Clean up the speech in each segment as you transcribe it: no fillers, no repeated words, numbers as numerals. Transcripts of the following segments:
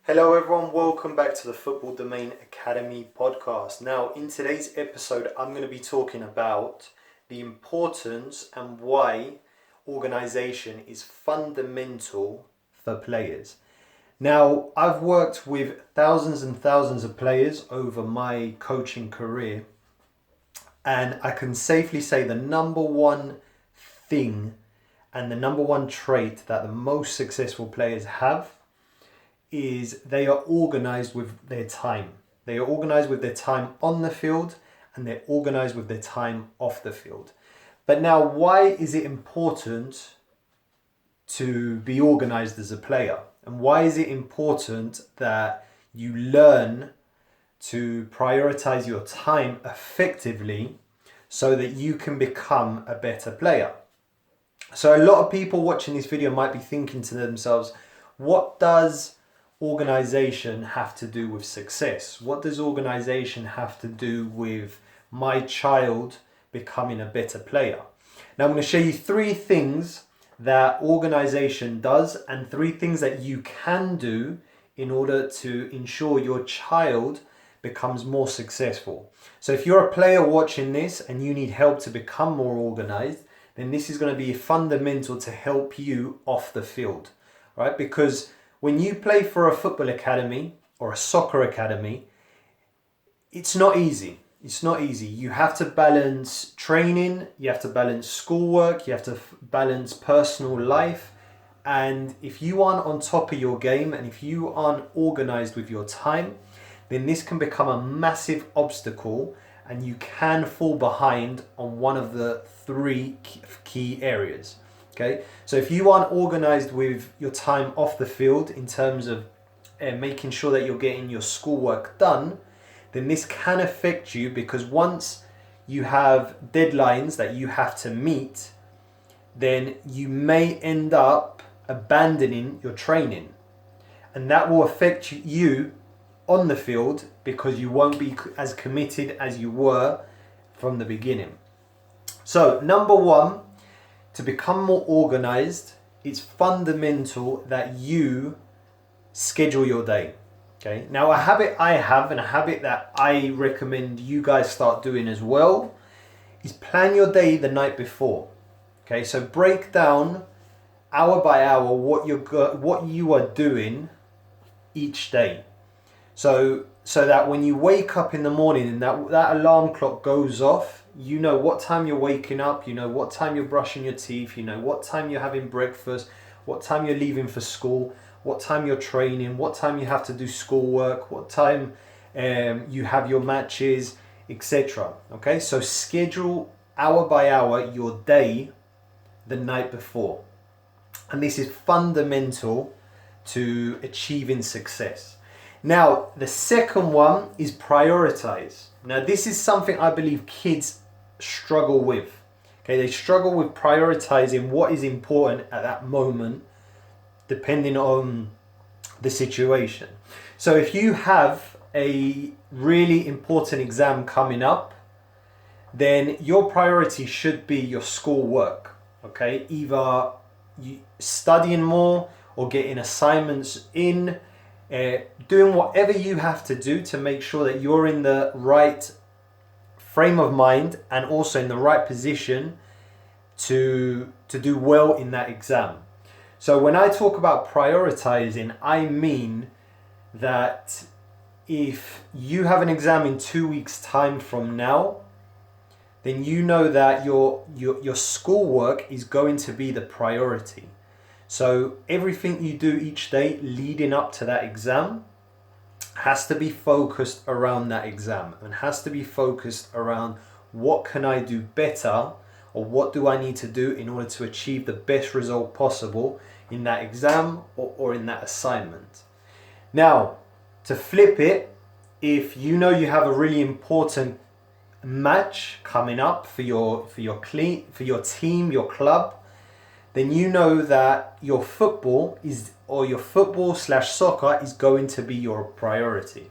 Hello everyone, welcome back to the Football Domain Academy podcast. Now, in today's episode, I'm going to be talking about the importance and why organization is fundamental for players. Now, I've worked with thousands and thousands of players over my coaching career, and I can safely say the number one thing and the number one trait that the most successful players have is they are organized with their time. They are organized with their time on the field and they're organized with their time off the field. But now, why is it important to be organized as a player? And why is it important that you learn to prioritize your time effectively so that you can become a better player? So a lot of people watching this video might be thinking to themselves, what does organization have to do with success? What does organization have to do with my child becoming a better player? Now I'm going to show you three things that organization does and three things that you can do in order to ensure your child becomes more successful. So if you're a player watching this and you need help to become more organized, then this is going to be fundamental to help you off the field, right? Because when you play for a football academy or a soccer academy, it's not easy. It's not easy. You have to balance training, you have to balance schoolwork, you have to balance personal life. And if you aren't on top of your game and if you aren't organized with your time, then this can become a massive obstacle and you can fall behind on one of the three key areas. Okay, so if you aren't organized with your time off the field in terms of making sure that you're getting your schoolwork done, then this can affect you, because once you have deadlines that you have to meet, then you may end up abandoning your training. And that will affect you on the field because you won't be as committed as you were from the beginning. So number one, to become more organized, it's fundamental that you schedule your day. Okay. Now, a habit I have and a habit that I recommend you guys start doing as well is plan your day the night before. Okay. So break down hour by hour what you are doing each day. So that when you wake up in the morning and that alarm clock goes off, you know what time you're waking up, you know what time you're brushing your teeth, you know what time you're having breakfast, what time you're leaving for school, what time you're training, what time you have to do schoolwork, what time you have your matches, etc. Okay, so schedule hour by hour your day the night before. And this is fundamental to achieving success. Now, the second one is prioritize. Now, this is something I believe kids struggle with. Okay, they struggle with prioritizing what is important at that moment, depending on the situation. So if you have a really important exam coming up, then your priority should be your schoolwork. Okay, either you studying more or getting assignments in, doing whatever you have to do to make sure that you're in the right frame of mind and also in the right position to do well in that exam. So when I talk about prioritizing, I mean that if you have an exam in 2 weeks' time from now, then you know that your schoolwork is going to be the priority. So everything you do each day leading up to that exam has to be focused around that exam and has to be focused around what can I do better, or what do I need to do in order to achieve the best result possible in that exam or in that assignment. Now, to flip it, if you know you have a really important match coming up for your team, your club, then you know that your football / soccer is going to be your priority.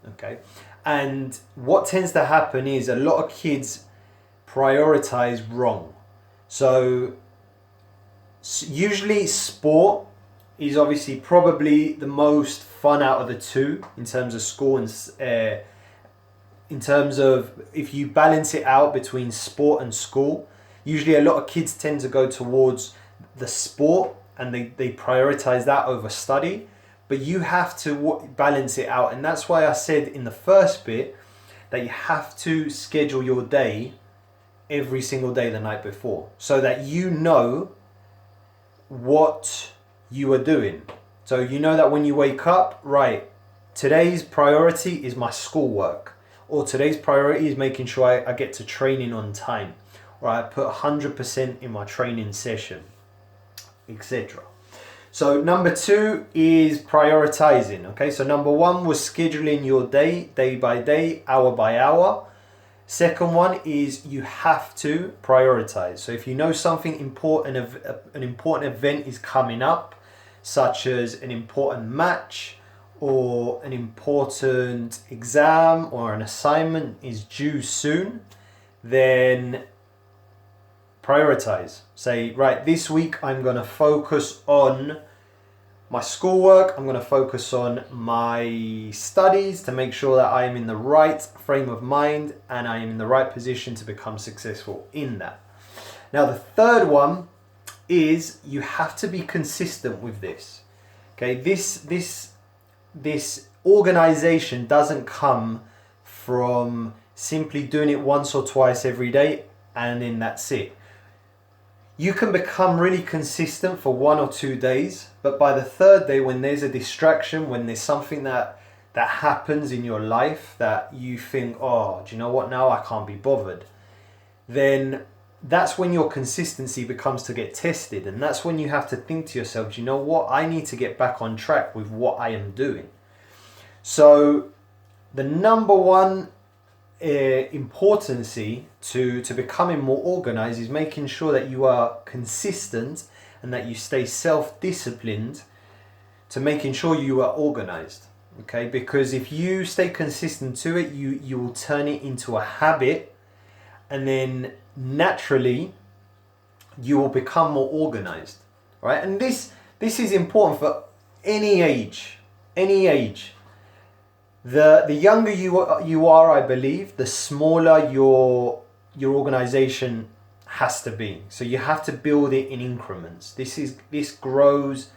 Okay, and what tends to happen is a lot of kids prioritize wrong. So usually sport is obviously probably the most fun out of the two in terms of school and in terms of if you balance it out between sport and school. Usually a lot of kids tend to go towards the sport and they prioritize that over study, but you have to balance it out. And that's why I said in the first bit that you have to schedule your day every single day the night before, so that you know what you are doing. So you know that when you wake up, right, today's priority is my schoolwork, or today's priority is making sure I get to training on time, or I put 100% in my training session, etc. So number 2 is prioritizing. Okay, so number 1 was scheduling your day by day, hour by hour. Second one is you have to prioritize. So if you know something important, an important event is coming up, such as an important match or an important exam or an assignment is due soon, then prioritize. Say, right, this week I'm going to focus on my schoolwork, I'm going to focus on my studies to make sure that I am in the right frame of mind and I am in the right position to become successful in that. Now, the third one is you have to be consistent with this. Okay, this organization doesn't come from simply doing it once or twice every day and then that's it. You can become really consistent for 1 or 2 days, but by the third day, when there's a distraction, when there's something that happens in your life that you think, oh, do you know what, now I can't be bothered, then that's when your consistency becomes to get tested. And that's when you have to think to yourself, do you know what, I need to get back on track with what I am doing. So the number one importance to becoming more organized is making sure that you are consistent and that you stay self-disciplined to making sure you are organized. Okay, because if you stay consistent to it, you will turn it into a habit, and then naturally you will become more organized, right? And this is important for any age. The younger you are, I believe, the smaller your organization has to be. So you have to build it in increments. This grows.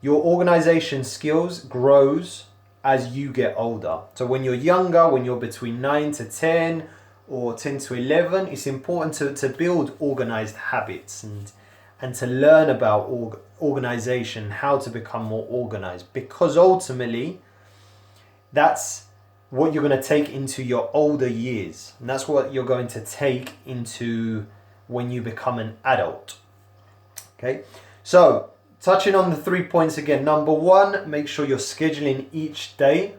Your organization skills grows as you get older. So when you're younger, when you're between 9 to 10 or 10 to 11, it's important to build organized habits and to learn about organization, how to become more organized, because ultimately that's what you're going to take into your older years, and that's what you're going to take into when you become an adult. Okay, so touching on the 3 points again. Number 1, make sure you're scheduling each day.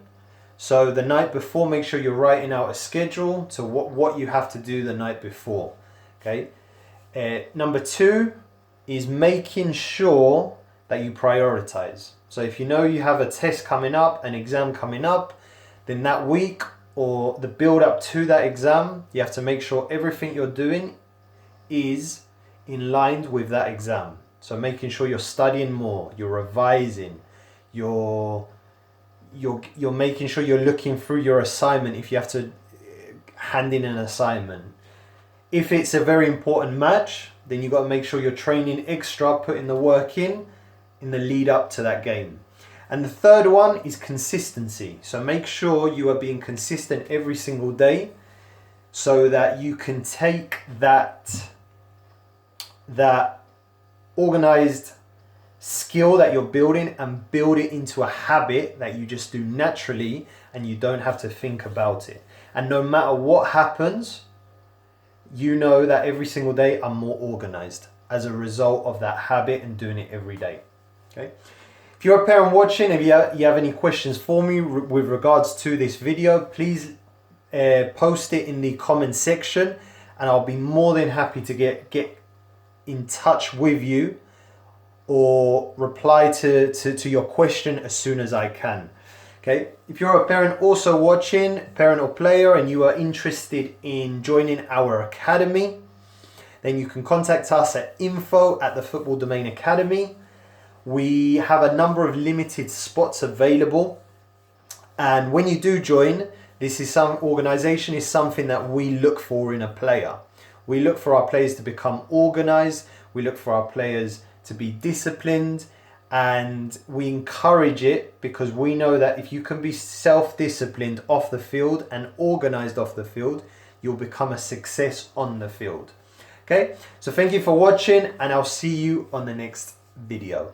So the night before, make sure you're writing out a schedule to what you have to do the night before. Okay. Number 2 is making sure that you prioritize. So if you know you have a test coming up, an exam coming up, then that week or the build up to that exam, you have to make sure everything you're doing is in line with that exam. So making sure you're studying more, you're revising, you're making sure you're looking through your assignment if you have to hand in an assignment. If it's a very important match, then you've got to make sure you're training extra, putting the work in the lead up to that game. And the third one is consistency. So make sure you are being consistent every single day so that you can take that organized skill that you're building and build it into a habit that you just do naturally and you don't have to think about it. And no matter what happens, you know that every single day I'm more organized as a result of that habit and doing it every day. Okay. If you're a parent watching, if you have any questions for me with regards to this video, please post it in the comment section and I'll be more than happy to get in touch with you or reply to your question as soon as I can. Okay. If you're a parent also watching, parent or player, and you are interested in joining our academy, then you can contact us at info@thefootballdomain academy, We have a number of limited spots available, and when you do join, organization is something that we look for in a player. We look for our players to become organized, we look for our players to be disciplined, and we encourage it because we know that if you can be self-disciplined off the field and organized off the field, you'll become a success on the field. Okay, so thank you for watching, and I'll see you on the next video.